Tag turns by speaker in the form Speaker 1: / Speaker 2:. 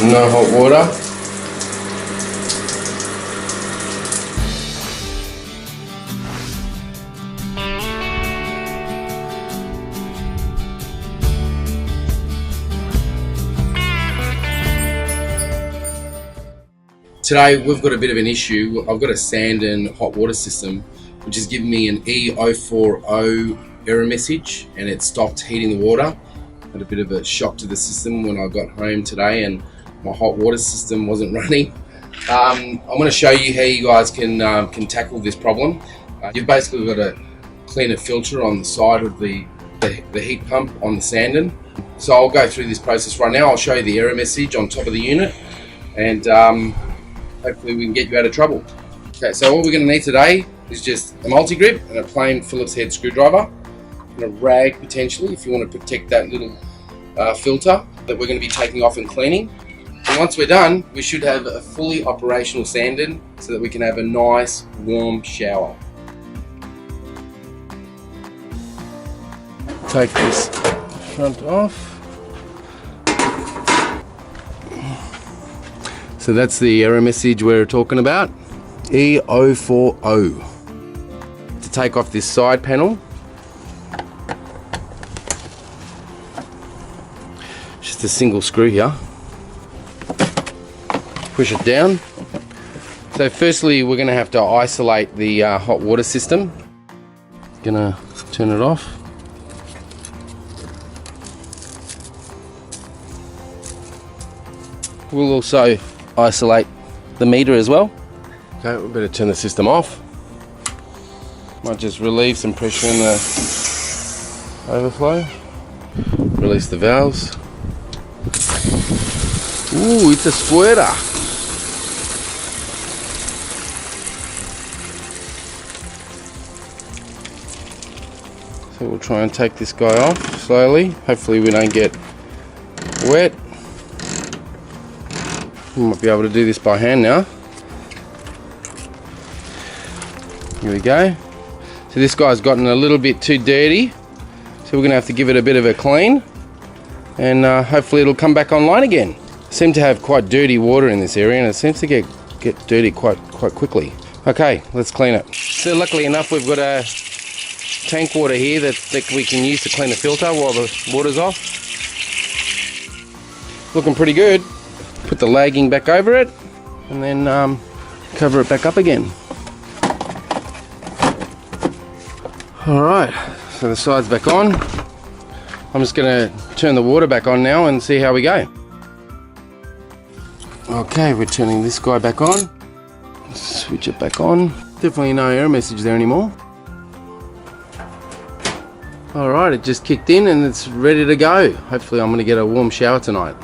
Speaker 1: No hot water. Today we've got a bit of an issue. I've got a Sandon hot water system which is giving me an E040 error message, and it stopped heating the water. Had a bit of a shock to the system when I got home today and my hot water system wasn't running. I'm going to show you how you guys can tackle this problem. You've basically got to clean a filter on the side of the heat pump on the Sandon. So I'll go through this process right now. I'll show you the error message on top of the unit, and hopefully we can get you out of trouble. Okay, so all we're going to need today is just a multi-grip and a plain Phillips head screwdriver, and a rag potentially if you want to protect that little filter that we're going to be taking off and cleaning. And once we're done, we should have a fully operational Sandon so that we can have a nice warm shower. Take this front off. So that's the error message we're talking about, E040. To take off this side panel, just a single screw here. Push it down. So firstly, we're going to have to isolate the hot water system. Gonna turn it off. We'll also isolate the meter as well. Okay, we better turn the system off. Might just relieve some pressure in the overflow. Release the valves. Ooh, it's a squirter. So we'll try and take this guy off slowly. Hopefully we don't get wet. We might be able to do this by hand now. Here we go. So this guy's gotten a little bit too dirty, so we're going to have to give it a bit of a clean, and hopefully it'll come back online again. Seem to have quite dirty water in this area, and it seems to get dirty quite quickly. Okay, let's clean it. So luckily enough, we've got a tank water here that we can use to clean the filter while the water's off. Looking pretty good. Put the lagging back over it, and then cover it back up again. Alright, so the side's back on. I'm just going to turn the water back on now and see how we go. Okay, we're turning this guy back on. Switch it back on. Definitely no error message there anymore. Alright, it just kicked in and it's ready to go. Hopefully I'm going to get a warm shower tonight.